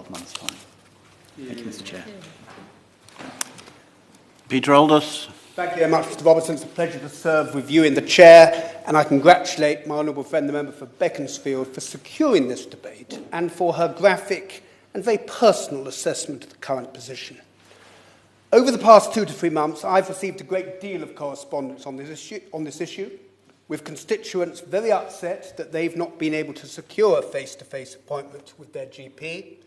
12 months' time. Thank you, Mr. Chair. Peter Aldous. Thank you very much, Mr. Robertson. It's a pleasure to serve with you in the chair, and I congratulate my honourable friend, the member for Beaconsfield, for securing this debate and for her graphic and very personal assessment of the current position. Over the past 2 to 3 months, I've received a great deal of correspondence on this issue, with constituents very upset that they've not been able to secure a face-to-face appointment with their GP.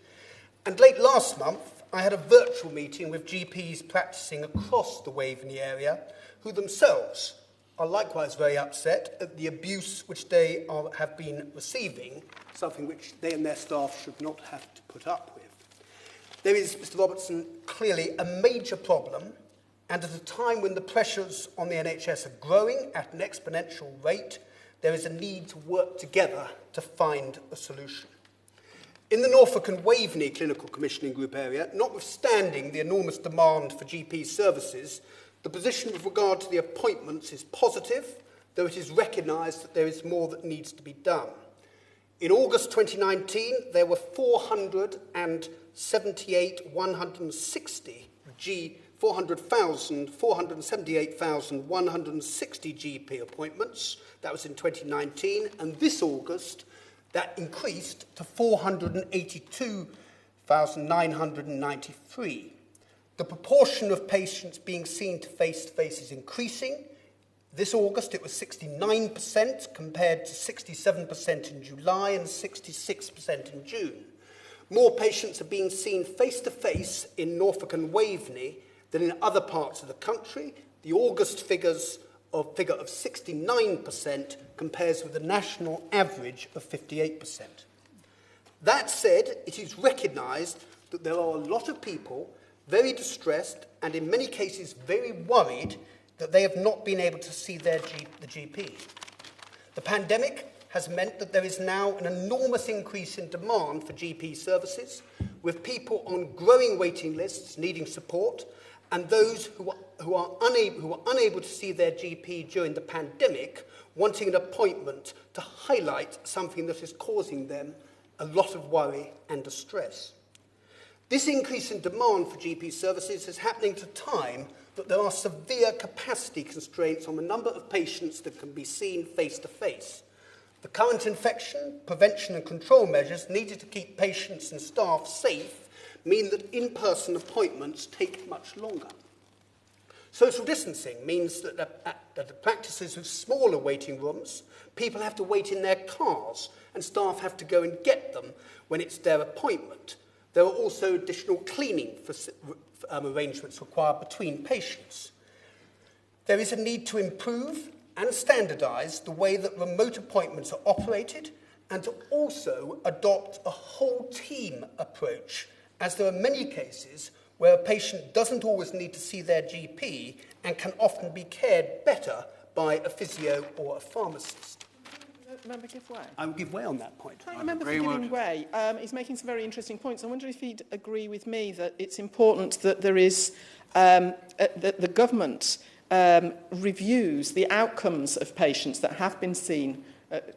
And late last month, I had a virtual meeting with GPs practising across the Waveney area, who themselves are likewise very upset at the abuse which they have been receiving, something which they and their staff should not have to put up with. There is, Mr. Robertson, clearly a major problem, and at a time when the pressures on the NHS are growing at an exponential rate, there is a need to work together to find a solution. In the Norfolk and Waveney Clinical Commissioning Group area, notwithstanding the enormous demand for GP services, the position with regard to the appointments is positive, though it is recognised that there is more that needs to be done. In August 2019, there were 478,160 GP appointments. That was in 2019, and this August, that increased to 482,993. The proportion of patients being seen face-to-face is increasing. This August, it was 69% compared to 67% in July and 66% in June. More patients are being seen face-to-face in Norfolk and Waveney than in other parts of the country. The August figure of 69% compares with the national average of 58%. That said, it is recognised that there are a lot of people very distressed and in many cases very worried that they have not been able to see the GP. The pandemic has meant that there is now an enormous increase in demand for GP services, with people on growing waiting lists needing support, and those who are unable to see their GP during the pandemic wanting an appointment to highlight something that is causing them a lot of worry and distress. This increase in demand for GP services is happening at a time that there are severe capacity constraints on the number of patients that can be seen face-to-face. The current infection, prevention and control measures needed to keep patients and staff safe mean that in-person appointments take much longer. Social distancing means that at the practices with smaller waiting rooms, people have to wait in their cars and staff have to go and get them when it's their appointment. There are also additional cleaning arrangements required between patients. There is a need to improve and standardise the way that remote appointments are operated and to also adopt a whole team approach, as there are many cases where a patient doesn't always need to see their GP and can often be cared better by a physio or a pharmacist. Member give way? I will give way on that point. Thank the member for giving way. He's making some very interesting points. I wonder if he'd agree with me that it's important that there is that the government reviews the outcomes of patients that have been seen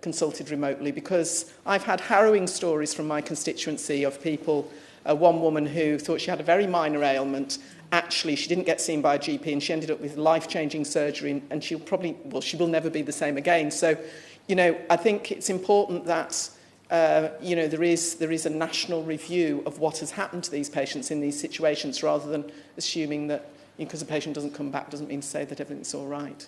consulted remotely, because I've had harrowing stories from my constituency of people, one woman who thought she had a very minor ailment. Actually, she didn't get seen by a GP and she ended up with life-changing surgery, and she will never be the same again. So, I think it's important that, there is a national review of what has happened to these patients in these situations, rather than assuming that because a patient doesn't come back doesn't mean to say that everything's all right.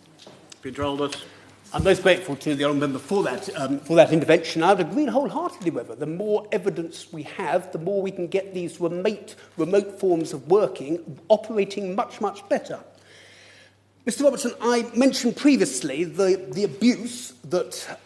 Peter Aldous. I'm most grateful to the honourable member for that intervention. I would agree wholeheartedly with her. The more evidence we have, the more we can get these remote forms of working operating much, much better. Mr. Robertson, I mentioned previously the abuse that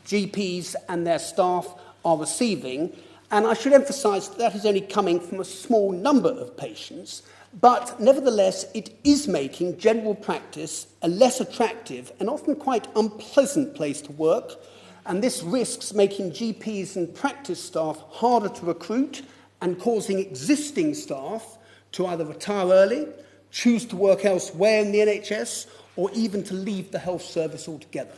GPs and their staff are receiving, and I should emphasise that is only coming from a small number of patients, but nevertheless it is making general practice a less attractive and often quite unpleasant place to work, and this risks making GPs and practice staff harder to recruit and causing existing staff to either retire early, choose to work elsewhere in the NHS, or even to leave the health service altogether.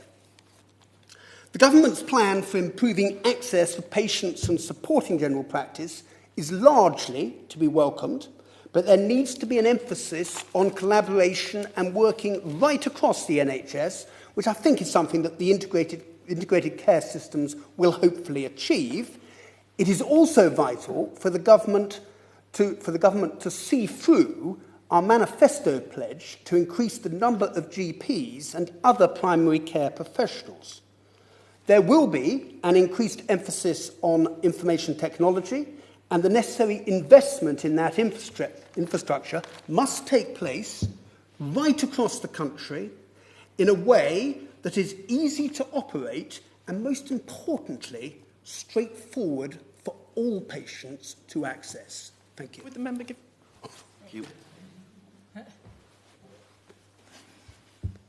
The government's plan for improving access for patients and supporting general practice is largely to be welcomed, but there needs to be an emphasis on collaboration and working right across the NHS, which I think is something that the integrated care systems will hopefully achieve. It is also vital for the government to see through our manifesto pledge to increase the number of GPs and other primary care professionals. There will be an increased emphasis on information technology, and the necessary investment in that infrastructure must take place right across the country in a way that is easy to operate and, most importantly, straightforward for all patients to access. Thank you. Would the member give... Thank you.